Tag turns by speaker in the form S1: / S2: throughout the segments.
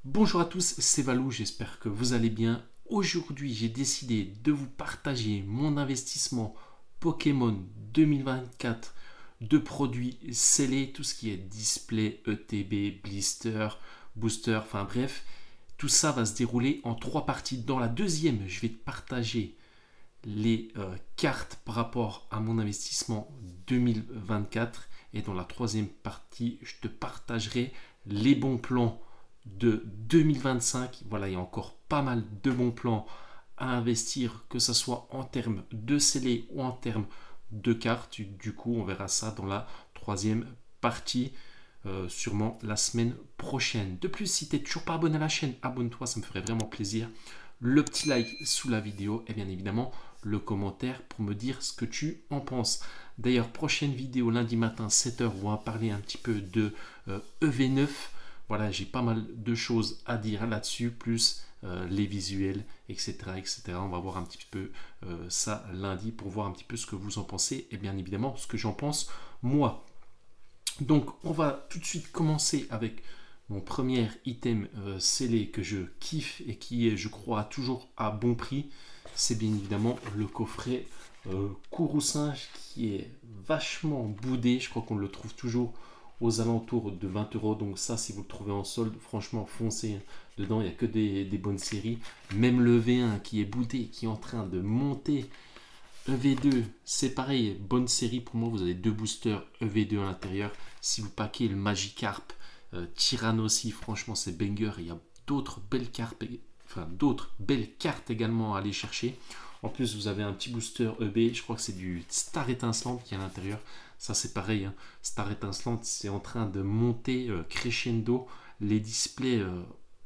S1: Bonjour à tous, c'est Valou, j'espère que vous allez bien. Aujourd'hui, j'ai décidé de vous partager mon investissement Pokémon 2024 de produits scellés, tout ce qui est display, ETB, blister, booster, enfin bref. Tout ça va se dérouler en trois parties. Dans la deuxième, je vais te partager les cartes par rapport à mon investissement 2024. Et dans la troisième partie, je te partagerai les bons plans de 2025. Voilà, il y a encore pas mal de bons plans à investir, que ce soit en termes de scellés ou en termes de cartes. Du coup, on verra ça dans la troisième partie, sûrement la semaine prochaine. De plus, si tu n'es toujours pas abonné à la chaîne, abonne-toi, ça me ferait vraiment plaisir. Le petit like sous la vidéo et bien évidemment le commentaire pour me dire ce que tu en penses. D'ailleurs, prochaine vidéo lundi matin 7h, on va parler un petit peu de EV9. Voilà, j'ai pas mal de choses à dire là-dessus, plus les visuels, etc., etc. On va voir un petit peu ça lundi pour voir un petit peu ce que vous en pensez et bien évidemment ce que j'en pense moi. Donc, on va tout de suite commencer avec mon premier item scellé que je kiffe et qui est, je crois, toujours à bon prix. C'est bien évidemment le coffret Kourou-Singe qui est vachement boudé. Je crois qu'on le trouve toujours aux alentours de 20 euros. Donc ça, si vous le trouvez en solde, franchement, foncez dedans. Il n'y a que des bonnes séries. Même le V1 qui est boudé, qui est en train de monter. EV2, c'est pareil, bonne série pour moi. Vous avez deux boosters EV2 à l'intérieur. Si vous paquez le Magikarp, Tyranno aussi, franchement, c'est banger. Il y a d'autres belles cartes, également à aller chercher. En plus, vous avez un petit booster EB. Je crois que c'est du Star Étincelante qui est à l'intérieur. Ça, c'est pareil. Hein. Star Étincelante, c'est en train de monter crescendo. Les displays,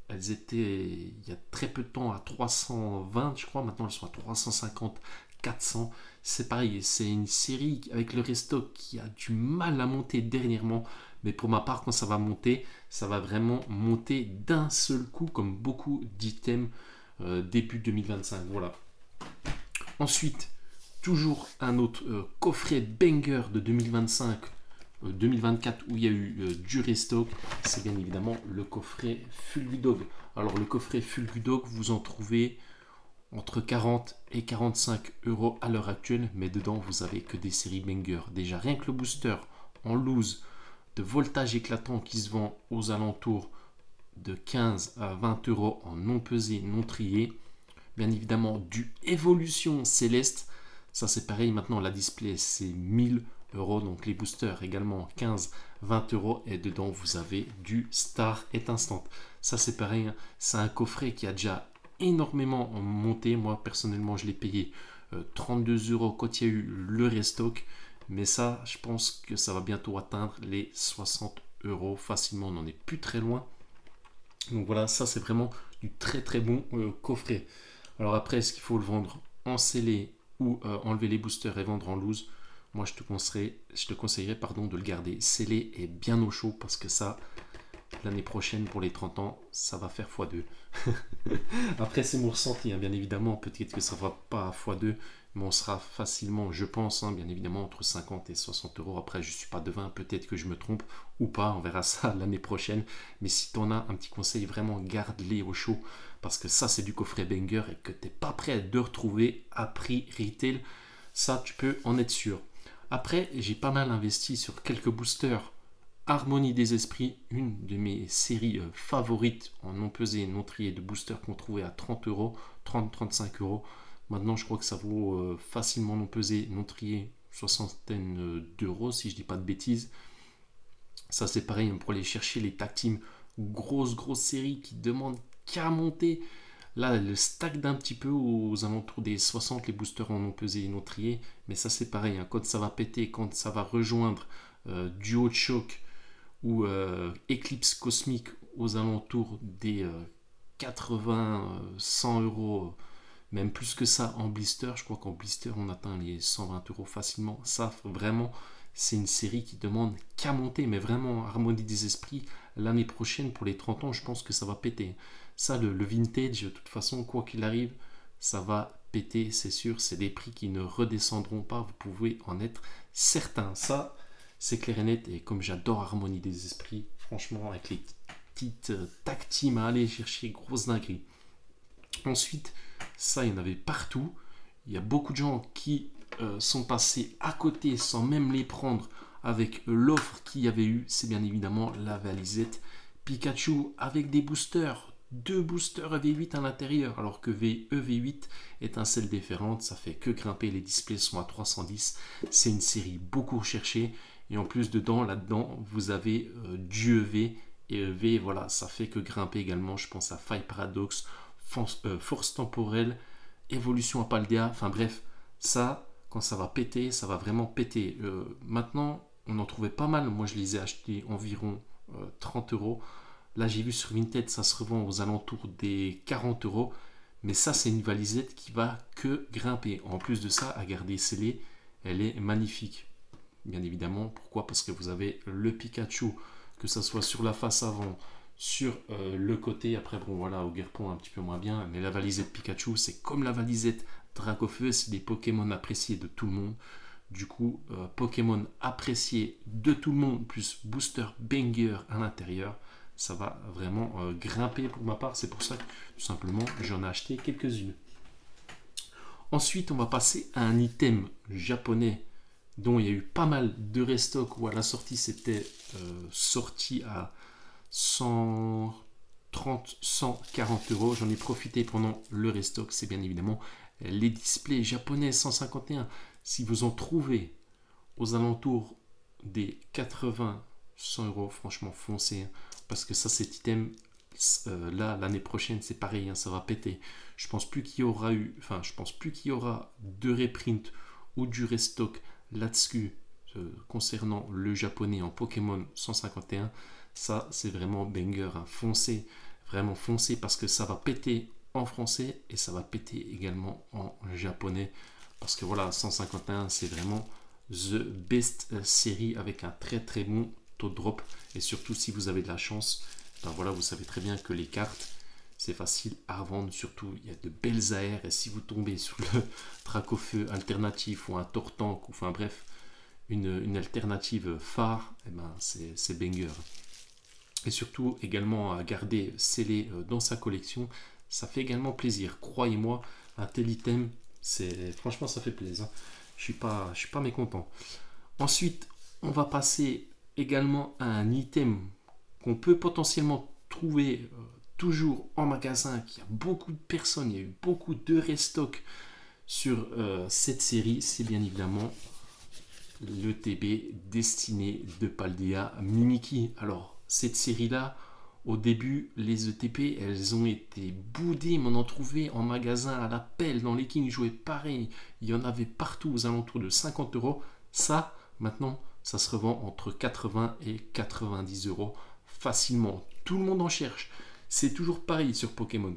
S1: elles étaient il y a très peu de temps à 320, je crois. Maintenant, elles sont à 350. 400, c'est pareil, c'est une série avec le restock qui a du mal à monter dernièrement, mais pour ma part, quand ça va monter, ça va vraiment monter d'un seul coup, comme beaucoup d'items début 2025. Voilà. Ensuite, toujours un autre coffret banger de 2025. 2024 où il y a eu du restock, c'est bien évidemment le coffret Fulgudog. Alors le coffret Fulgudog, vous en trouvez entre 40 et 45 euros à l'heure actuelle, mais dedans vous avez que des séries banger. Déjà rien que le booster en loose de voltage éclatant qui se vend aux alentours de 15 à 20 euros en non pesé, non trié. Bien évidemment du évolution céleste, ça c'est pareil, maintenant la display c'est 1000 euros, donc les boosters également 15-20 euros, et dedans vous avez du Star Étincelante. Ça c'est pareil, hein. C'est un coffret qui a déjà énormément monté. Moi personnellement je l'ai payé 32 euros quand il y a eu le restock, mais ça je pense que ça va bientôt atteindre les 60 euros facilement, on n'en est plus très loin. Donc voilà, ça c'est vraiment du très très bon coffret. Alors après, est-ce qu'il faut le vendre en scellé ou enlever les boosters et vendre en loose? Moi je te conseillerais de le garder scellé et bien au chaud, parce que ça, l'année prochaine, pour les 30 ans, ça va faire x2. Après, c'est mon ressenti, hein, bien évidemment. Peut-être que ça ne va pas à x2, mais on sera facilement, je pense, hein, bien évidemment, entre 50 et 60 euros. Après, je ne suis pas devin, peut-être que je me trompe ou pas. On verra ça l'année prochaine. Mais si tu en as un petit conseil, vraiment, garde-les au chaud, parce que ça, c'est du coffret banger et que tu n'es pas prêt de retrouver à prix retail. Ça, tu peux en être sûr. Après, j'ai pas mal investi sur quelques boosters. Harmonie des esprits, une de mes séries favorites en non pesé et non trié de boosters qu'on trouvait à 30 euros, 30-35 euros. Maintenant, je crois que ça vaut facilement non pesé, non trié, soixantaine d'euros si je dis pas de bêtises. Ça, c'est pareil pour aller chercher les tag teams, grosse série qui demande qu'à monter. Là, le stack d'un petit peu aux alentours des 60, les boosters en non pesé et non trié. Mais ça, c'est pareil, hein, quand ça va péter, quand ça va rejoindre Duo de choc ou Eclipse cosmique aux alentours des 80-100 euros, même plus que ça en blister. Je crois qu'en blister on atteint les 120 euros facilement. Ça vraiment, c'est une série qui demande qu'à monter, mais vraiment Harmonie des esprits l'année prochaine pour les 30 ans, je pense que ça va péter. Ça, le vintage, de toute façon, quoi qu'il arrive, ça va péter, c'est sûr. C'est des prix qui ne redescendront pas, vous pouvez en être certain. Ça, c'est clair et net. Et comme j'adore Harmonie des esprits, franchement, avec les petite tag team à aller chercher, grosse dinguerie. Ensuite, ça, il y en avait partout. Il y a beaucoup de gens qui sont passés à côté sans même les prendre avec l'offre qu'il y avait eu. C'est bien évidemment la valisette Pikachu avec des boosters. 2 boosters EV8 à l'intérieur, alors que EV8 étincelle déférente, ça fait que grimper, les displays sont à 310. C'est une série beaucoup recherchée. Et en plus, là-dedans, vous avez du EV. Et EV, voilà, ça fait que grimper également. Je pense à Fire Paradox, Force temporelle, Évolution à Paldea. Enfin bref, ça, quand ça va péter, ça va vraiment péter. Maintenant, on en trouvait pas mal. Moi, je les ai achetés environ 30 euros. Là, j'ai vu sur Vinted, ça se revend aux alentours des 40 euros. Mais ça, c'est une valisette qui va que grimper. En plus de ça, à garder scellée, elle est magnifique. Bien évidemment, pourquoi? Parce que vous avez le Pikachu, que ça soit sur la face avant, sur le côté. Après, bon, voilà, au Guerpont, un petit peu moins bien. Mais la valisette Pikachu, c'est comme la valisette Dracofeu, c'est des Pokémon appréciés de tout le monde. Du coup, Pokémon apprécié de tout le monde, plus booster banger à l'intérieur. Ça va vraiment grimper pour ma part. C'est pour ça que tout simplement j'en ai acheté quelques-unes. Ensuite, on va passer à un item japonais dont il y a eu pas mal de restock, où à la sortie c'était sorti à 130, 140 euros. J'en ai profité pendant le restock. C'est bien évidemment les displays japonais 151. Si vous en trouvez aux alentours des 80, 100 euros, franchement foncez. Parce que ça, cet item, là, l'année prochaine, c'est pareil, hein, ça va péter. Je pense plus qu'il y aura de reprint ou du restock là-dessus concernant le japonais en Pokémon 151. Ça, c'est vraiment banger, hein. Foncez, vraiment foncez, parce que ça va péter en français et ça va péter également en japonais. Parce que voilà, 151, c'est vraiment the best série avec un très très bon taux de drop. Et surtout, si vous avez de la chance, ben voilà, vous savez très bien que les cartes, c'est facile à revendre. Surtout, il y a de belles AR. Et si vous tombez sur le Dracofeu alternatif ou un Tortank, ou enfin bref, une alternative phare, eh ben, c'est banger. Et surtout, également à garder scellé dans sa collection, ça fait également plaisir. Croyez-moi, un tel item, franchement, ça fait plaisir. Je suis pas mécontent. Ensuite, on va passer également à un item qu'on peut potentiellement trouver toujours en magasin, qu'il y a beaucoup de personnes, il y a eu beaucoup de restock sur cette série. C'est bien évidemment le TB Destiné de Paldea Mimikyu. Alors, cette série-là, au début, les ETP, elles ont été boudées, mais on en trouvait en magasin à la pelle, dans les King jouaient pareil. Il y en avait partout aux alentours de 50 euros. Ça, maintenant, ça se revend entre 80 et 90 euros facilement. Tout le monde en cherche. C'est toujours pareil sur Pokémon.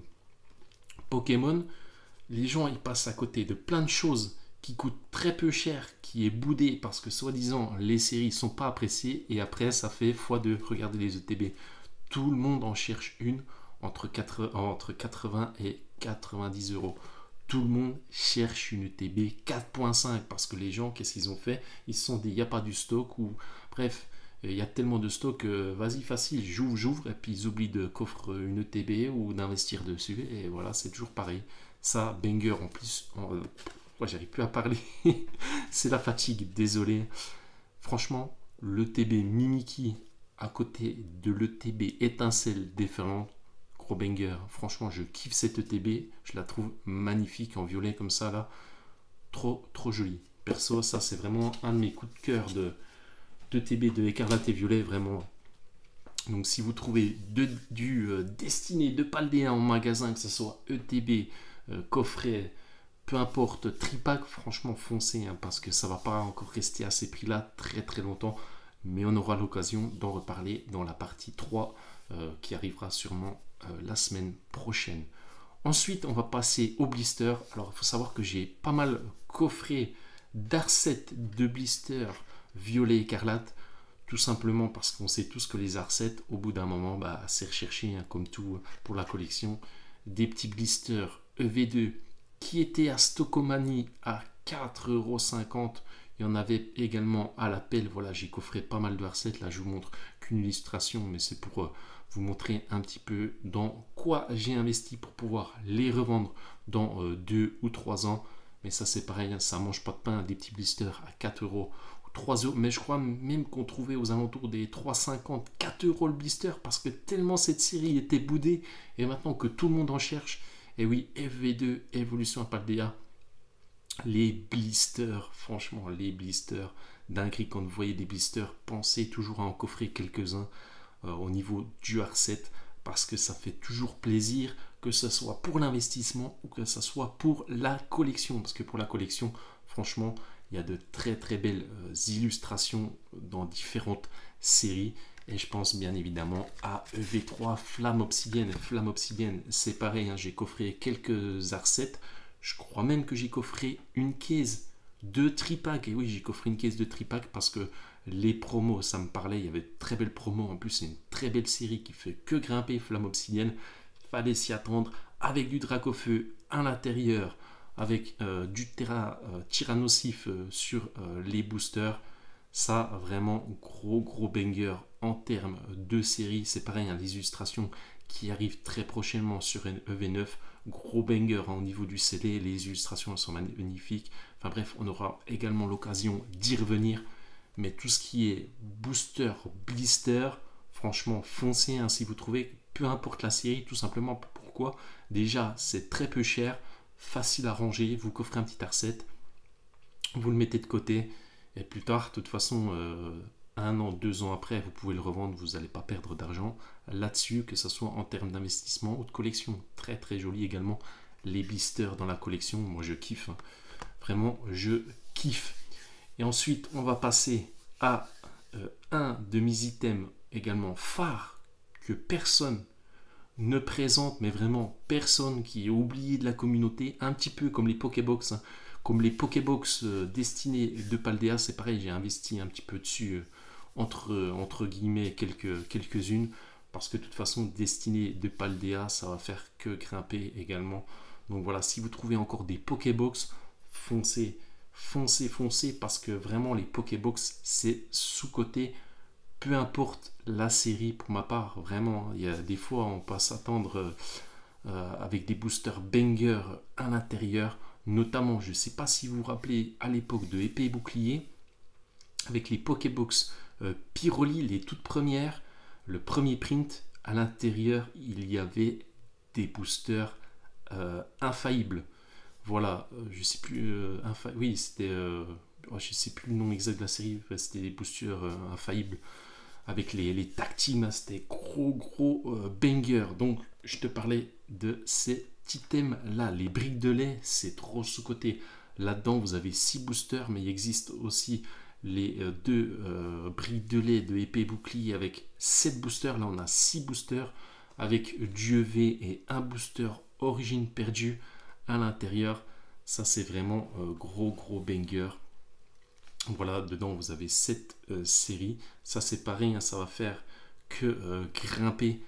S1: Pokémon, les gens ils passent à côté de plein de choses qui coûtent très peu cher, qui est boudé parce que soi-disant les séries sont pas appréciées, et après ça fait x2. Regardez les ETB. Tout le monde en cherche une entre 80 et 90 euros. Tout le monde cherche une ETB 4.5 parce que les gens, qu'est-ce qu'ils ont fait? Ils se sont dit, il n'y a pas du stock, ou bref, il y a tellement de stock, vas-y facile, j'ouvre, et puis ils oublient de coffre une ETB ou d'investir dessus, et voilà, c'est toujours pareil. Ça, banger en plus, ouais, j'arrive plus à parler, c'est la fatigue, désolé. Franchement, l'ETB Mimikyu à côté de l'ETB étincelle déferlante, gros banger. Franchement, je kiffe cette ETB, je la trouve magnifique en violet comme ça là, trop jolie. Perso, ça c'est vraiment un de mes coups de cœur d'ETB de écarlate et violet, vraiment. Donc si vous trouvez du Destiné de Paldea en magasin, que ce soit ETB, coffret, peu importe, tripack, franchement foncez, hein, parce que ça va pas encore rester à ces prix là très longtemps. Mais on aura l'occasion d'en reparler dans la partie 3 qui arrivera sûrement la semaine prochaine. Ensuite, on va passer au blister. Alors, il faut savoir que j'ai pas mal coffré d'Arcet de blister violet écarlate, tout simplement parce qu'on sait tous que les Arcet, au bout d'un moment, bah, c'est recherché, hein, comme tout pour la collection. Des petits blisters EV2 qui étaient à Stockomanie à 4,50 €. Il y en avait également à la pelle. Voilà, j'ai coffré pas mal de Arcet. Là, je vous montre qu'une illustration, mais c'est pour vous montrer un petit peu dans quoi j'ai investi pour pouvoir les revendre dans 2 ou 3 ans. Mais ça c'est pareil, hein, ça mange pas de pain, des petits blisters à 4 euros ou 3 euros. Mais je crois même qu'on trouvait aux alentours des 3,50, 4 euros le blister parce que tellement cette série était boudée et maintenant que tout le monde en cherche. Et oui, FV2, Evolution Paldea, les blisters, franchement, les blisters, dinguerie quand vous voyez des blisters, pensez toujours à en coffrer quelques-uns au niveau du R7 parce que ça fait toujours plaisir, que ce soit pour l'investissement ou que ce soit pour la collection. Parce que pour la collection, franchement, il y a de très très belles illustrations dans différentes séries. Et je pense bien évidemment à EV3 Flamme Obsidienne. Flamme Obsidienne, c'est pareil, hein, j'ai coffré quelques R7. Je crois même que j'ai coffré une caisse de tripack. Et oui, j'ai coffré une caisse de tripack parce que les promos, ça me parlait. Il y avait de très belles promos. En plus, c'est une très belle série qui fait que grimper Flamme Obsidienne. Fallait s'y attendre. Avec du Dracofeu à l'intérieur, avec du Tyrannosif sur les boosters. Ça, vraiment, gros banger en termes de série. C'est pareil, hein, les illustrations qui arrivent très prochainement sur EV9. Gros banger hein, au niveau du CD. Les illustrations sont magnifiques. Enfin bref, on aura également l'occasion d'y revenir. Mais tout ce qui est booster, blister, franchement, foncez hein, si vous trouvez, peu importe la série, tout simplement. Pourquoi? Déjà, c'est très peu cher, facile à ranger. Vous coffrez un petit R7, vous le mettez de côté. Et plus tard, de toute façon, 1 an, 2 ans après, vous pouvez le revendre, vous n'allez pas perdre d'argent là-dessus, que ce soit en termes d'investissement ou de collection. Très très joli également, les blisters dans la collection, moi je kiffe, hein. Vraiment je kiffe. Et ensuite, on va passer à un de mes items également phares que personne ne présente, mais vraiment personne, qui est oublié de la communauté, un petit peu comme les Pokébox, hein. Comme les Pokébox destinés de Paldea, c'est pareil, j'ai investi un petit peu dessus, entre guillemets, quelques-unes, parce que de toute façon, destiné de Paldea, ça va faire que grimper également. Donc voilà, si vous trouvez encore des Pokébox, foncez, parce que vraiment, les Pokébox, c'est sous-coté, peu importe la série, pour ma part, vraiment, il y a des fois, on peut s'attendre avec des boosters banger à l'intérieur. Notamment, je ne sais pas si vous vous rappelez à l'époque de Épée et Bouclier, avec les Pokébox Pyroli, les toutes premières, le premier print, à l'intérieur, il y avait des boosters infaillibles. Voilà, je sais plus, oui, c'était, je sais plus le nom exact de la série, c'était des boosters infaillibles avec les tactiles, c'était gros banger. Donc, je te parlais de ces items là, les briques de lait, c'est trop sous-côté. Là-dedans, vous avez 6 boosters, mais il existe aussi les 2 briques de lait de épée bouclier avec 7 boosters. Là, on a 6 boosters avec du EV et un booster origine perdue à l'intérieur. Ça, c'est vraiment gros banger. Voilà, dedans, vous avez 7 séries. Ça, c'est pareil, hein, ça va faire que grimper.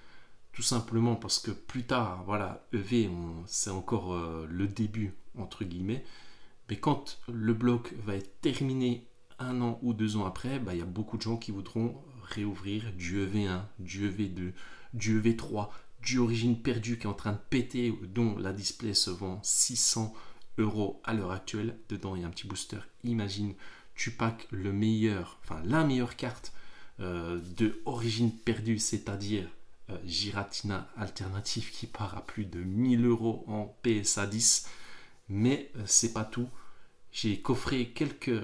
S1: Tout simplement parce que plus tard, voilà, EV, c'est encore le début, entre guillemets. Mais quand le bloc va être terminé 1 an ou 2 ans après, il y a beaucoup de gens qui voudront réouvrir du EV1, du EV2, du EV3, du origine perdue qui est en train de péter, dont la display se vend 600 € à l'heure actuelle. Dedans, il y a un petit booster. Imagine, tu packs la meilleure carte de origine perdue, c'est-à-dire Giratina alternative qui part à plus de 1000 € en PSA 10. Mais c'est pas tout. J'ai coffré quelques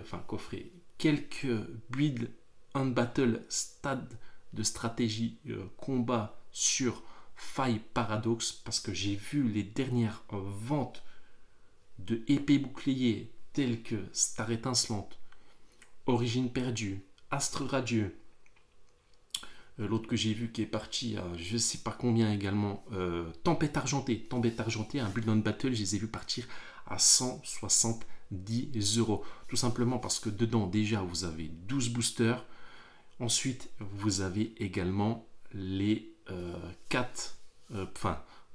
S1: builds on battle stade de stratégie combat sur Faille Paradox parce que j'ai vu les dernières ventes de épée bouclier telles que Star étincelante, Origine perdue, Astre radieux. L'autre que j'ai vu qui est parti à je sais pas combien également, Tempête argentée, un build on battle, je les ai vus partir à 170 €. Tout simplement parce que dedans déjà vous avez 12 boosters. Ensuite vous avez également les 4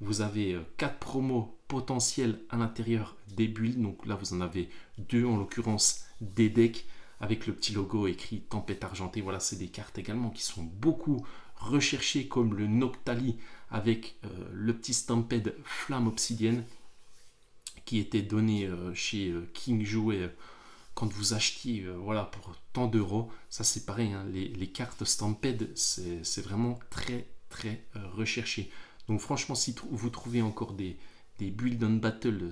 S1: vous avez 4 promos potentiels à l'intérieur des builds. Donc là vous en avez 2 en l'occurrence des decks avec le petit logo écrit Tempête argentée. Voilà, c'est des cartes également qui sont beaucoup recherchés comme le Noctali avec le petit Stampede Flamme Obsidienne qui était donné chez King Jouet quand vous achetiez voilà, pour tant d'euros. Ça c'est pareil, hein, les cartes Stampede c'est vraiment très très recherché. Donc franchement, si vous trouvez encore des build on battle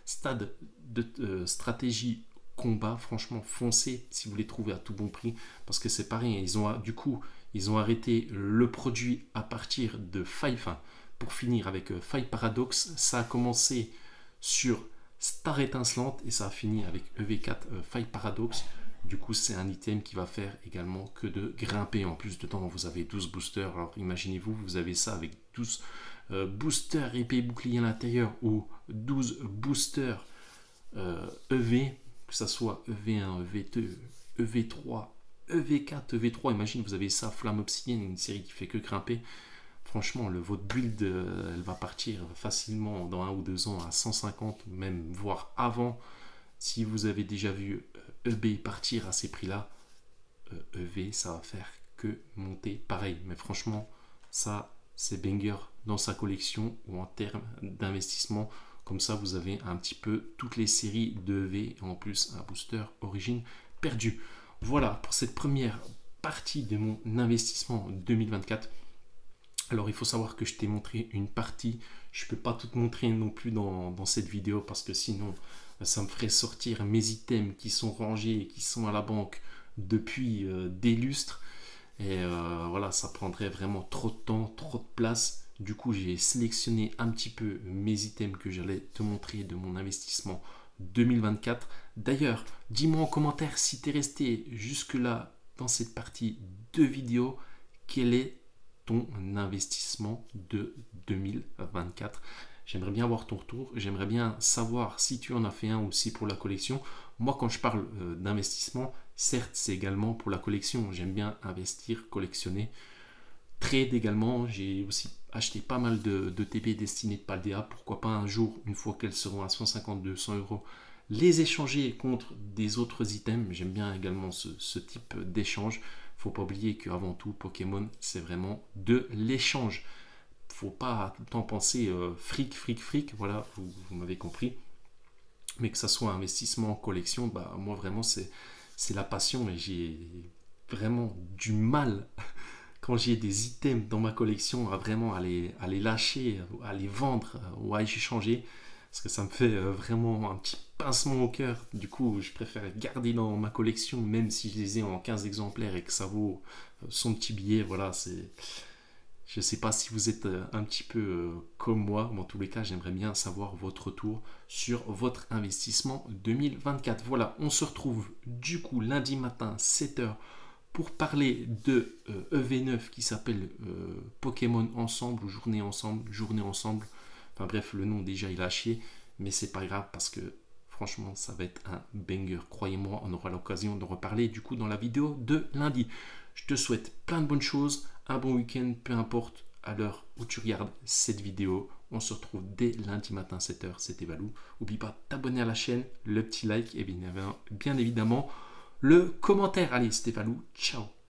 S1: stade de stratégie combat, franchement foncez si vous les trouvez à tout bon prix, parce que c'est pareil, ils ont arrêté le produit à partir de Faille, enfin pour finir avec Faille Paradox, ça a commencé sur Star Étincelante et ça a fini avec EV4 Faille Paradox. Du coup, c'est un item qui va faire également que de grimper. En plus, dedans, vous avez 12 boosters. Alors, imaginez-vous, vous avez ça avec 12 boosters épée bouclier à l'intérieur ou 12 boosters EV, que ce soit EV1, EV2, EV3, EV4, EV3. Imagine, vous avez ça, Flamme Obsidienne, une série qui fait que grimper. Franchement, votre build, elle va partir facilement dans 1 ou 2 ans à 150, même voire avant. Si vous avez déjà vu EB partir à ces prix-là, EV, ça va faire que monter pareil. Mais franchement, ça, c'est banger dans sa collection ou en termes d'investissement. Comme ça, vous avez un petit peu toutes les séries de EV et en plus un booster origine perdue. Voilà pour cette première partie de mon investissement 2024. Alors, il faut savoir que je t'ai montré une partie. Je ne peux pas tout montrer non plus dans cette vidéo parce que sinon, ça me ferait sortir mes items qui sont rangés et qui sont à la banque depuis des lustres. Et voilà, ça prendrait vraiment trop de temps, trop de place. Du coup, j'ai sélectionné un petit peu mes items que j'allais te montrer de mon investissement 2024. D'ailleurs, dis-moi en commentaire si tu es resté jusque-là dans cette partie de vidéo, quel est ton investissement de 2024. J'aimerais bien avoir ton retour, j'aimerais bien savoir si tu en as fait un aussi pour la collection. Moi, quand je parle d'investissement, certes, c'est également pour la collection. J'aime bien investir, collectionner, trade également. J'ai aussi acheté pas mal de TP destinés de Paldea. Pourquoi pas un jour, une fois qu'elles seront à 150-200 euros, les échanger contre des autres items. J'aime bien également ce type d'échange. Faut pas oublier qu'avant tout, Pokémon, c'est vraiment de l'échange. Faut pas tout le temps penser fric, voilà, vous m'avez compris. Mais que ça soit investissement, collection, bah moi vraiment c'est la passion et j'ai vraiment du mal quand j'ai des items dans ma collection à vraiment à les lâcher, à les vendre ou à échanger. Parce que ça me fait vraiment un petit pincement au cœur. Du coup, je préfère garder dans ma collection, même si je les ai en 15 exemplaires et que ça vaut son petit billet. Voilà, c'est... Je ne sais pas si vous êtes un petit peu comme moi, mais en tous les cas, j'aimerais bien savoir votre retour sur votre investissement 2024. Voilà, on se retrouve du coup lundi matin, 7h, pour parler de EV9 qui s'appelle Pokémon Ensemble ou Journée Ensemble. Enfin bref, le nom déjà il a chier, mais c'est pas grave parce que franchement ça va être un banger. Croyez-moi, on aura l'occasion de reparler du coup dans la vidéo de lundi. Je te souhaite plein de bonnes choses, un bon week-end, peu importe à l'heure où tu regardes cette vidéo. On se retrouve dès lundi matin 7h, c'était Valou. N'oublie pas de t'abonner à la chaîne, le petit like et bien évidemment le commentaire. Allez, c'était Valou, ciao.